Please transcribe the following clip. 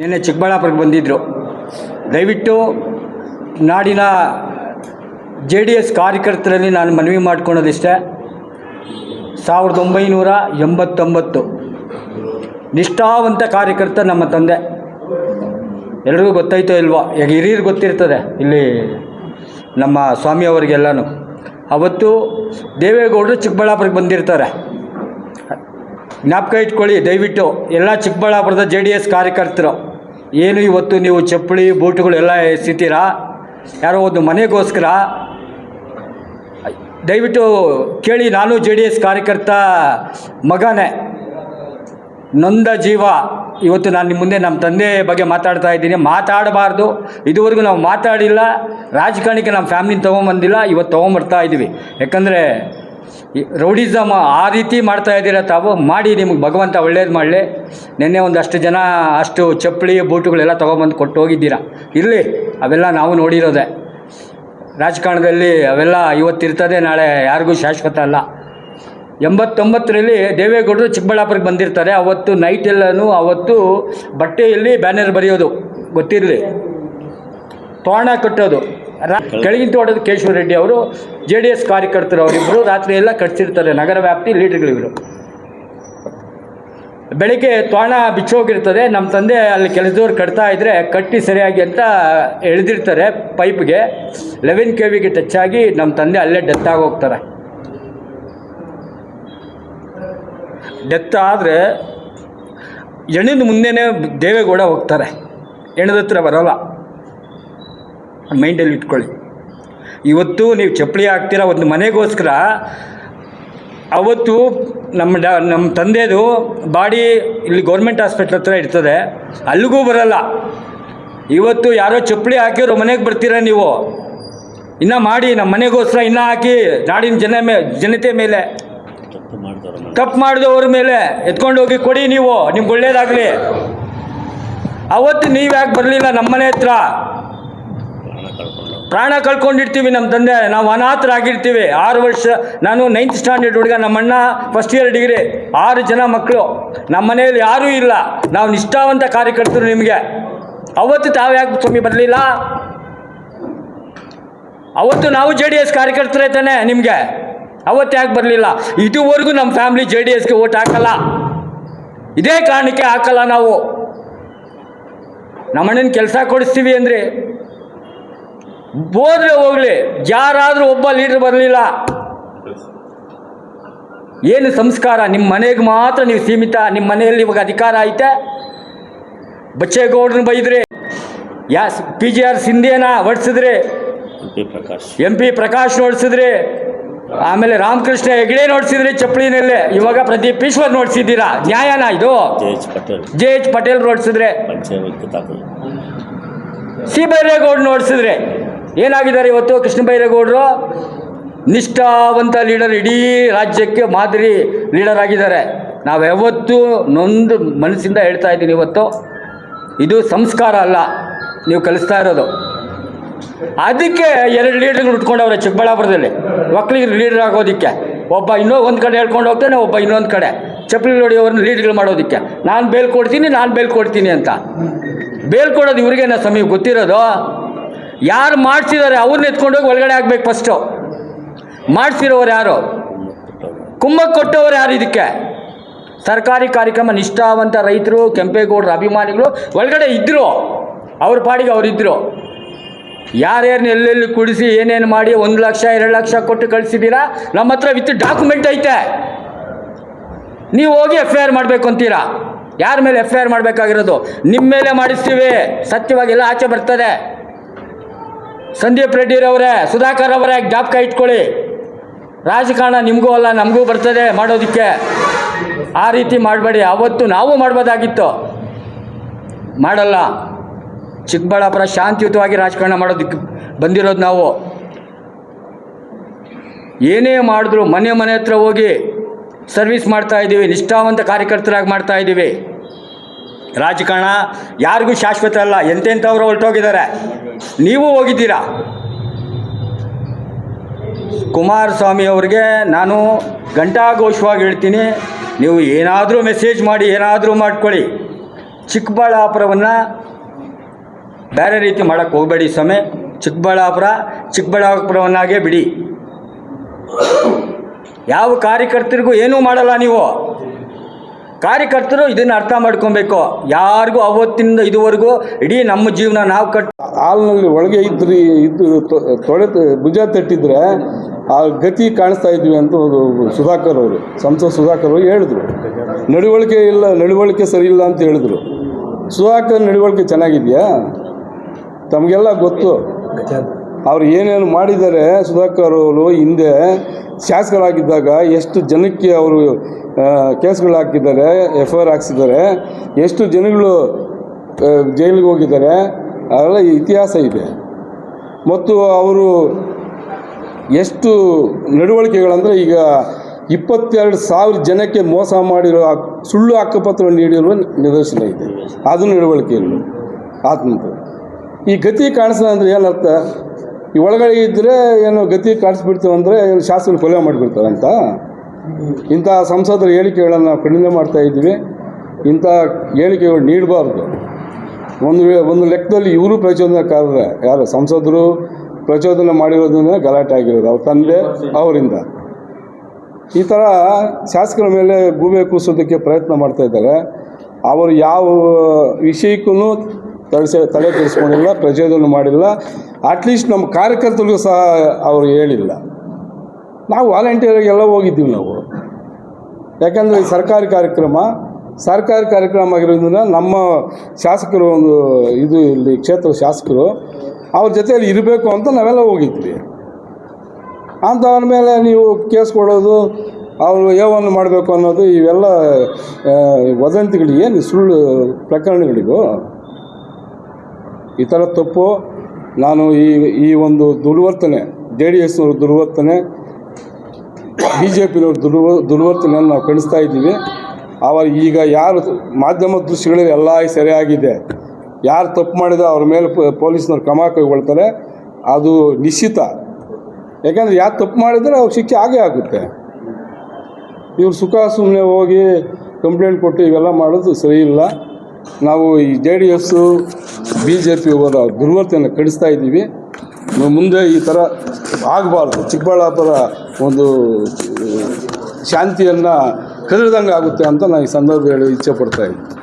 ನಿನ್ನೆ ಚಿಕ್ಕಬಳ್ಳಾಪುರಕ್ಕೆ ಬಂದಿದ್ದರು. ದಯವಿಟ್ಟು ನಾಡಿನ JDS ಕಾರ್ಯಕರ್ತರಲ್ಲಿ ನಾನು ಮನವಿ ಮಾಡ್ಕೊಳೋದಿಷ್ಟೇ, 1989 ನಿಷ್ಠಾವಂತ ಕಾರ್ಯಕರ್ತ ನಮ್ಮ ತಂದೆ. ಎಲ್ರಿಗೂ ಗೊತ್ತಾಯ್ತೋ ಇಲ್ವೋ, ಈಗ ಹಿರಿಯರು ಗೊತ್ತಿರ್ತದೆ ಇಲ್ಲಿ ನಮ್ಮ ಸ್ವಾಮಿಯವರಿಗೆಲ್ಲನೂ. ಅವತ್ತು ದೇವೇಗೌಡರು ಚಿಕ್ಕಬಳ್ಳಾಪುರಕ್ಕೆ ಬಂದಿರ್ತಾರೆ, ಜ್ಞಾಪಕ ಇಟ್ಕೊಳ್ಳಿ ದಯವಿಟ್ಟು. ಎಲ್ಲ ಚಿಕ್ಕಬಳ್ಳಾಪುರದ JDS ಕಾರ್ಯಕರ್ತರು ಏನು ಇವತ್ತು ನೀವು ಚಪ್ಪಲಿ ಬೂಟುಗಳು ಎಲ್ಲ ಎಸಿತೀರಾ, ಯಾರೋ ಒಂದು ಮನೆಗೋಸ್ಕರ. ದಯವಿಟ್ಟು ಕೇಳಿ, ನಾನು JDS ಕಾರ್ಯಕರ್ತ ಮಗನೇ, ನೊಂದ ಜೀವ. ಇವತ್ತು ನಾನು ನಿಮ್ಮ ಮುಂದೆ ನಮ್ಮ ತಂದೆ ಬಗ್ಗೆ ಮಾತಾಡ್ತಾ ಇದ್ದೀನಿ. ಮಾತಾಡಬಾರ್ದು, ಇದುವರೆಗೂ ನಾವು ಮಾತಾಡಿಲ್ಲ, ರಾಜಕಾರಣಕ್ಕೆ ನಮ್ಮ ಫ್ಯಾಮಿಲಿನ ತೊಗೊಂಬಂದಿಲ್ಲ, ಇವತ್ತು ತೊಗೊಂಬರ್ತಾ ಇದ್ದೀವಿ. ಯಾಕಂದರೆ ರೌಡಿಸಮ್ ಆ ರೀತಿ ಮಾಡ್ತಾ ಇದ್ದೀರ ತಾವು, ಮಾಡಿ ನಿಮಗೆ ಭಗವಂತ ಒಳ್ಳೇದು ಮಾಡಲಿ. ನಿನ್ನೆ ಒಂದಷ್ಟು ಜನ ಅಷ್ಟು ಚಪ್ಪಲಿ ಬೂಟುಗಳೆಲ್ಲ ತೊಗೊಂಬಂದು ಕೊಟ್ಟು ಹೋಗಿದ್ದೀರಾ. ಇರಲಿ, ಅವೆಲ್ಲ ನಾವು ನೋಡಿರೋದೆ. ರಾಜಕಾರಣದಲ್ಲಿ ಅವೆಲ್ಲ ಇವತ್ತಿರ್ತದೆ, ನಾಳೆ ಯಾರಿಗೂ ಶಾಶ್ವತ ಅಲ್ಲ. 89ರಲ್ಲಿ ದೇವೇಗೌಡರು ಚಿಕ್ಕಬಳ್ಳಾಪುರಕ್ಕೆ ಬಂದಿರ್ತಾರೆ. ಅವತ್ತು ನೈಟೆಲ್ಲೂ ಅವತ್ತು ಬಟ್ಟೆಯಲ್ಲಿ ಬ್ಯಾನರ್ ಬರೆಯೋದು ಗೊತ್ತಿರಲಿ, ತೋರಣ ಕಟ್ಟೋದು. ಕೆಳಗಿನ ತೋಟದ ಕೇಶವ ರೆಡ್ಡಿ ಅವರು JDS ಕಾರ್ಯಕರ್ತರು, ಅವರಿಬ್ಬರು ರಾತ್ರಿ ಎಲ್ಲ ಕಟ್ಸಿರ್ತಾರೆ, ನಗರ ವ್ಯಾಪ್ತಿ ಲೀಡರ್ಗಳಿವರು. ಬೆಳಿಗ್ಗೆ ತೋರಣ ಬಿಚ್ಚೋಗಿರ್ತದೆ. ನಮ್ಮ ತಂದೆ ಅಲ್ಲಿ ಕೆಲಸದವ್ರು ಕಟ್ತಾ ಇದ್ದರೆ ಕಟ್ಟಿ ಸರಿಯಾಗಿ ಅಂತ ಎಳೆದಿರ್ತಾರೆ ಪೈಪ್ಗೆ. 11 kVಗೆ ಟಚ್ ಆಗಿ ನಮ್ಮ ತಂದೆ ಅಲ್ಲೇ ಡೆತ್ ಆಗೋಗ್ತಾರೆ. ಡೆತ್ ಆದರೆ ಹೆಣದ ಮುಂದೆನೇ ದೇವೇಗೌಡ ಹೋಗ್ತಾರೆ, ಹೆಣದ ಹತ್ರ ಬರೋಲ್ಲ. ಮೈಂಡಲ್ಲಿ ಇಟ್ಕೊಳ್ಳಿ. ಇವತ್ತು ನೀವು ಚಪ್ಪಲಿ ಹಾಕ್ತೀರ ಒಂದು ಮನೆಗೋಸ್ಕರ. ಅವತ್ತು ನಮ್ಮ ತಂದೆದು ಬಾಡಿ ಇಲ್ಲಿ ಗೌರ್ಮೆಂಟ್ ಹಾಸ್ಪಿಟ್ಲ್ ಹತ್ರ ಇರ್ತದೆ, ಅಲ್ಲಿಗೂ ಬರಲ್ಲ. ಇವತ್ತು ಯಾರೋ ಚಪ್ಪಲಿ ಹಾಕಿರೋ ಮನೆಗೆ ಬರ್ತೀರ ನೀವು. ಇನ್ನೂ ಮಾಡಿ ನಮ್ಮ ಮನೆಗೋಸ್ಕರ ಇನ್ನೂ ಹಾಕಿ ನಾಡಿನ ಜನತೆ ಮೇಲೆ, ತಪ್ಪು ಮಾಡಿದವ್ರ ಮೇಲೆ ಎತ್ಕೊಂಡು ಹೋಗಿ ಕೊಡಿ ನೀವು, ನಿಮ್ಗೆ ಒಳ್ಳೇದಾಗಲಿ. ಅವತ್ತು ನೀವು ಯಾಕೆ ಬರಲಿಲ್ಲ ನಮ್ಮ ಮನೆ ಹತ್ರ? ಪ್ರಾಣ ಕಳ್ಕೊಂಡಿರ್ತೀವಿ ನಮ್ಮ ತಂದೆ, ನಾವು ಅನಾಥರಾಗಿರ್ತೀವಿ. 6 ವರ್ಷ, ನಾನು 9th ಸ್ಟ್ಯಾಂಡರ್ಡ್ ಹುಡುಗ, ನಮ್ಮಣ್ಣ ಫಸ್ಟ್ ಇಯರ್ ಡಿಗ್ರಿ, 6 ಜನ ಮಕ್ಕಳು. ನಮ್ಮ ಮನೆಯಲ್ಲಿ ಯಾರೂ ಇಲ್ಲ, ನಾವು ನಿಷ್ಠಾವಂತ ಕಾರ್ಯಕರ್ತರು ನಿಮಗೆ. ಅವತ್ತು ತಾವು ಯಾಕೆ ಸ್ವಾಮಿ ಬರಲಿಲ್ಲ? ಅವತ್ತು ನಾವು JDS ಕಾರ್ಯಕರ್ತರೇ ತಾನೆ ನಿಮಗೆ, ಅವತ್ತು ಯಾಕೆ ಬರಲಿಲ್ಲ? ಇದುವರೆಗೂ ನಮ್ಮ ಫ್ಯಾಮ್ಲಿ JDSಗೆ ಓಟ್ ಹಾಕಲ್ಲ, ಇದೇ ಕಾರಣಕ್ಕೆ ಹಾಕಲ್ಲ. ನಾವು ನಮ್ಮಣ್ಣನ ಕೆಲಸ ಕೊಡಿಸ್ತೀವಿ ಅಂದರೆ ಹೋದ್ರೆ ಹೋಗಲಿ, ಯಾರಾದರೂ ಒಬ್ಬ ಲೀಡರ್ ಬರಲಿಲ್ಲ. ಏನು ಸಂಸ್ಕಾರ? ನಿಮ್ಮ ಮನೆಗೆ ಮಾತ್ರ ನೀವು ಸೀಮಿತ. ನಿಮ್ಮ ಮನೆಯಲ್ಲಿ ಇವಾಗ ಅಧಿಕಾರ ಐತೆ. ಬಚ್ಚೇಗೌಡರನ್ನ ಬೈದ್ರಿ, PGR ಸಿಂಧೇನ ಹೊಡ್ಸಿದ್ರಿ, MP ಪ್ರಕಾಶ್ ನೋಡ್ಸಿದ್ರಿ, ಆಮೇಲೆ ರಾಮಕೃಷ್ಣ ಹೆಗಡೆ ನೋಡ್ಸಿದ್ರಿ ಚಪ್ಪಲಿನಲ್ಲೇ. ಇವಾಗ ಪ್ರದೀಪ್ ಈಶ್ವರ್ ನೋಡ್ಸಿದ್ದೀರಾ, ನ್ಯಾಯನಾ ಇದು? JH ಪಟೇಲ್ ನೋಡ್ಸಿದ್ರೆ, ಸಿ ಬೈರೇಗೌಡ ನೋಡ್ಸಿದ್ರೆ. ಏನಾಗಿದ್ದಾರೆ ಇವತ್ತು? ಕೃಷ್ಣ ಬೈರೇಗೌಡರು ನಿಷ್ಠಾವಂತ ಲೀಡರ್, ಇಡೀ ರಾಜ್ಯಕ್ಕೆ ಮಾದರಿ ಲೀಡರ್ ಆಗಿದ್ದಾರೆ. ನಾವು ಯಾವತ್ತೂ ನೊಂದು ಮನಸ್ಸಿಂದ ಹೇಳ್ತಾ ಇದ್ದೀನಿ, ಇವತ್ತು ಇದು ಸಂಸ್ಕಾರ ಅಲ್ಲ ನೀವು ಕಲಿಸ್ತಾ ಇರೋದು. ಅದಕ್ಕೆ 2 ಲೀಡರ್ಗಳು ಉಟ್ಕೊಂಡವ್ರೆ ಚಿಕ್ಕಬಳ್ಳಾಪುರದಲ್ಲಿ, ಒಕ್ಕಲಿಗರು ಲೀಡರ್ ಆಗೋದಕ್ಕೆ. ಒಬ್ಬ ಒಂದು ಕಡೆ ಹೇಳ್ಕೊಂಡು ಹೋಗ್ತಾನೆ, ಒಬ್ಬ ಇನ್ನೊಂದು ಕಡೆ ಚಪ್ಪಲಿ ಹೊಡಿಯೋರನ್ನ ಲೀಡರ್ಗಳು ಮಾಡೋದಕ್ಕೆ. ನಾನು ಬೇಲ್ ಕೊಡ್ತೀನಿ ಅಂತ. ಬೇಲ್ ಕೊಡೋದು ಇವ್ರಿಗೇನ ಸಮಯ ಗೊತ್ತಿರೋದು? ಯಾರು ಮಾಡಿಸಿದ್ದಾರೆ ಅವ್ರನ್ನ ಎತ್ಕೊಂಡೋಗಿ ಒಳಗಡೆ ಆಗಬೇಕು ಫಸ್ಟು. ಮಾಡಿಸಿರೋರು ಯಾರು? ಕುಮ್ಮಕ್ಕೆ ಕೊಟ್ಟವರು ಯಾರು? ಇದಕ್ಕೆ ಸರ್ಕಾರಿ ಕಾರ್ಯಕ್ರಮ ನಿಷ್ಠಾವಂತ ರೈತರು, ಕೆಂಪೇಗೌಡರ ಅಭಿಮಾನಿಗಳು ಒಳಗಡೆ ಇದ್ದರು, ಅವ್ರ ಪಾಡಿಗೆ ಅವರಿದ್ದರು. ಯಾರ್ಯಾರನ್ನ ಎಲ್ಲೆಲ್ಲಿ ಕುಡಿಸಿ ಏನೇನು ಮಾಡಿ 1 ಲಕ್ಷ 2 ಲಕ್ಷ ಕೊಟ್ಟು ಕಳಿಸಿದ್ದೀರಾ? ನಮ್ಮ ಹತ್ರ ವಿತ್ ಡಾಕ್ಯುಮೆಂಟ್ ಐತೆ. ನೀವು ಹೋಗಿ FIR ಮಾಡಬೇಕು ಅಂತೀರಾ? ಯಾರ ಮೇಲೆ FIR ಮಾಡಬೇಕಾಗಿರೋದು? ನಿಮ್ಮ ಮೇಲೆ ಮಾಡಿಸ್ತೀವಿ, ಸತ್ಯವಾಗಿ ಎಲ್ಲ ಆಚೆ ಬರ್ತದೆ. ಸಂದೀಪ್ ರೆಡ್ಡಿರವರೇ, ಸುಧಾಕರ್ ಅವರೇ, ಜ್ಞಾಪಕ ಇಟ್ಕೊಳ್ಳಿ. ರಾಜಕಾರಣ ನಿಮಗೂ ಅಲ್ಲ ನಮಗೂ ಬರ್ತದೆ ಮಾಡೋದಕ್ಕೆ. ಆ ರೀತಿ ಮಾಡಬೇಡಿ. ಅವತ್ತು ನಾವು ಮಾಡ್ಬೋದಾಗಿತ್ತು, ಮಾಡಲ್ಲ. ಚಿಕ್ಕಬಳ್ಳಾಪುರ ಶಾಂತಿಯುತವಾಗಿ ರಾಜಕಾರಣ ಮಾಡೋದಕ್ಕೆ ಬಂದಿರೋದು ನಾವು. ಏನೇ ಮಾಡಿದ್ರು ಮನೆ ಹತ್ರ ಹೋಗಿ ಸರ್ವಿಸ್ ಮಾಡ್ತಾಯಿದ್ದೀವಿ, ನಿಷ್ಠಾವಂತ ಕಾರ್ಯಕರ್ತರಾಗಿ ಮಾಡ್ತಾಯಿದ್ದೀವಿ. ರಾಜಕಾರಣ ಯಾರಿಗೂ ಶಾಶ್ವತ ಅಲ್ಲ. ಎಂತೆಂಥವ್ರು ಹೊರಟೋಗಿದ್ದಾರೆ, ನೀವು ಹೋಗಿದ್ದೀರಾ. ಕುಮಾರಸ್ವಾಮಿ ಅವ್ರಿಗೆ ನಾನು ಘಂಟಾಘೋಷವಾಗಿ ಹೇಳ್ತೀನಿ, ನೀವು ಏನಾದರೂ ಮೆಸೇಜ್ ಮಾಡಿ ಏನಾದರೂ ಮಾಡ್ಕೊಳ್ಳಿ, ಚಿಕ್ಕಬಳ್ಳಾಪುರವನ್ನು ಬೇರೆ ರೀತಿ ಮಾಡೋಕ್ಕೆ ಹೋಗಬೇಡಿ ಸ್ವಾಮಿ. ಚಿಕ್ಕಬಳ್ಳಾಪುರವನ್ನಾಗೇ ಬಿಡಿ. ಯಾವ ಕಾರ್ಯಕರ್ತರಿಗೂ ಏನೂ ಮಾಡಲ್ಲ ನೀವು. ಕಾರ್ಯಕರ್ತರು ಇದನ್ನು ಅರ್ಥ ಮಾಡ್ಕೊಬೇಕು. ಯಾರಿಗೂ ಅವತ್ತಿಂದ ಇದುವರೆಗೂ ಇಡೀ ನಮ್ಮ ಜೀವನ ನಾವು ಹಾಲ್ನಲ್ಲಿ ಒಳಗೆ ತೊಳೆದು ಭುಜ ತಟ್ಟಿದ್ರೆ ಆ ಗತಿ ಕಾಣಿಸ್ತಾ ಇದ್ವಿ ಅಂತ ಸುಧಾಕರ್ ಅವರು, ಸಂಸದ ಸುಧಾಕರ್ ಅವರು ಹೇಳಿದ್ರು. ನಡವಳಿಕೆ ಸರಿ ಇಲ್ಲ ಅಂತ ಹೇಳಿದ್ರು. ಸುಧಾಕರ್ ನಡವಳಿಕೆ ಚೆನ್ನಾಗಿದೆಯಾ? ತಮಗೆಲ್ಲ ಗೊತ್ತು ಅವ್ರು ಏನೇನು ಮಾಡಿದ್ದಾರೆ. ಸುಧಾಕರ್ ಅವರು ಹಿಂದೆ ಶಾಸಕರಾಗಿದ್ದಾಗ ಎಷ್ಟು ಜನಕ್ಕೆ ಅವರು ಕೇಸ್ಗಳು ಹಾಕಿದ್ದಾರೆ, FIR ಹಾಕ್ಸಿದ್ದಾರೆ, ಎಷ್ಟು ಜನಗಳು ಜೈಲಿಗೆ ಹೋಗಿದ್ದಾರೆ, ಅವೆಲ್ಲ ಇತಿಹಾಸ ಇದೆ. ಮತ್ತು ಅವರು ಎಷ್ಟು ನಡವಳಿಕೆಗಳಂದರೆ, ಈಗ 22,000 ಜನಕ್ಕೆ ಮೋಸ ಮಾಡಿರೋ ಸುಳ್ಳು ಹಕ್ಕುಪತ್ರ ನೀಡಿರುವ ನಿದರ್ಶನ ಇದೆ. ಅದು ನಡವಳಿಕೆಯಲ್ಲಿ ಆತ್ಮಂತ. ಈ ಗತಿ ಕಾಣಿಸಲ್ಲ ಅಂದರೆ ಏನರ್ಥ? ಈ ಒಳಗಡೆ ಇದ್ದರೆ ಏನೋ ಗತಿ ಕಾಣಿಸ್ಬಿಡ್ತೀವಿ ಅಂದರೆ ಏನು ಶಾಸನ ಕೊಲೆ ಮಾಡಿಬಿಡ್ತಾರಂತ? ಇಂಥ ಸಂಸದರ ಹೇಳಿಕೆಗಳನ್ನು ನಾವು ಖಂಡನೆ ಮಾಡ್ತಾಯಿದ್ವಿ. ಇಂಥ ಹೇಳಿಕೆಗಳು ನೀಡಬಾರ್ದು. ಒಂದು ಲೆಕ್ಕದಲ್ಲಿ ಇವರು ಪ್ರಚೋದನಕಾರರೇ. ಯಾರು ಸಂಸದರು ಪ್ರಚೋದನೆ ಮಾಡಿರೋದ್ರಿಂದ ಗಲಾಟೆ ಆಗಿರೋದು ಅವ್ರ ತಂದೆ ಅವರಿಂದ. ಈ ಥರ ಶಾಸಕರ ಮೇಲೆ ಗೂಬೆ ಕೂಸೋದಕ್ಕೆ ಪ್ರಯತ್ನ ಮಾಡ್ತಾಯಿದ್ದಾರೆ. ಅವರು ಯಾವ ವಿಷಯಕ್ಕೂ ತಲೆ ಕೆಡಿಸ್ಕೊಂಡಿಲ್ಲ, ಪ್ರಚೋದನೆ ಮಾಡಿಲ್ಲ. ಅಟ್ಲೀಸ್ಟ್ ನಮ್ಮ ಕಾರ್ಯಕರ್ತರಿಗೂ ಸಹ ಅವರು ಹೇಳಿಲ್ಲ. ನಾವು ವಾಲಂಟಿಯರಿಗೆಲ್ಲ ಹೋಗಿದ್ದೀವಿ ನಾವು. ಯಾಕಂದರೆ ಈ ಸರ್ಕಾರಿ ಕಾರ್ಯಕ್ರಮ ಆಗಿರೋದ್ರಿಂದ ನಮ್ಮ ಶಾಸಕರು ಇಲ್ಲಿ ಕ್ಷೇತ್ರ ಶಾಸಕರು ಅವ್ರ ಜೊತೆಯಲ್ಲಿ ಇರಬೇಕು ಅಂತ ನಾವೆಲ್ಲ ಹೋಗಿದ್ವಿ. ಅಂಥವ್ರ ಮೇಲೆ ನೀವು ಕೇಸ್ ಕೊಡೋದು, ಅವರು ಏವನ್ನು ಮಾಡಬೇಕು ಅನ್ನೋದು ಇವೆಲ್ಲ ವದಂತಿಗಳು, ಏನು ಸುಳ್ಳು ಪ್ರಕರಣಗಳಿಗೂ. ಈ ಥರ ತಪ್ಪು. ನಾನು ಈ ಒಂದು ದುರ್ವರ್ತನೆ, JDSನವ್ರ ದುರ್ವರ್ತನೆ, BJPನವ್ರ ದುರ್ವರ್ತನೆಯನ್ನು ನಾವು ಖಂಡಿಸ್ತಾ ಇದ್ದೀವಿ. ಈಗ ಯಾರು ಮಾಧ್ಯಮ ದೃಶ್ಯಗಳಲ್ಲಿ ಎಲ್ಲ ಸರಿಯಾಗಿದೆ. ಯಾರು ತಪ್ಪು ಮಾಡಿದ ಅವ್ರ ಮೇಲೆ ಪೊಲೀಸ್ನವ್ರು ಕ್ರಮ ಕೈಗೊಳ್ತಾರೆ, ಅದು ನಿಶ್ಚಿತ. ಯಾಕಂದರೆ ಯಾರು ತಪ್ಪು ಮಾಡಿದರೆ ಅವ್ರು ಶಿಕ್ಷೆ ಆಗೇ ಆಗುತ್ತೆ. ಇವ್ರು ಸುಮ್ಮನೆ ಹೋಗಿ ಕಂಪ್ಲೇಂಟ್ ಕೊಟ್ಟು ಇವೆಲ್ಲ ಮಾಡೋದು ಸರಿ ಇಲ್ಲ. ನಾವು ಈ JDS BJP ಅವರ ದುರ್ವರ್ತನೆಯನ್ನು ಖಂಡಿಸ್ತಾ ಇದ್ದೀವಿ. ಮುಂದೆ ಈ ಥರ ಆಗಬಾರ್ದು. ಚಿಕ್ಕಬಳ್ಳಾಪುರ ಒಂದು ಶಾಂತಿಯನ್ನು ಕದಡ್ದಂಗೆ ಆಗುತ್ತೆ ಅಂತ ನಾನು ಈ ಸಂದರ್ಭ ಹೇಳಿ ಇಚ್ಛೆ ಪಡ್ತಾಯಿದ್ದೀನಿ.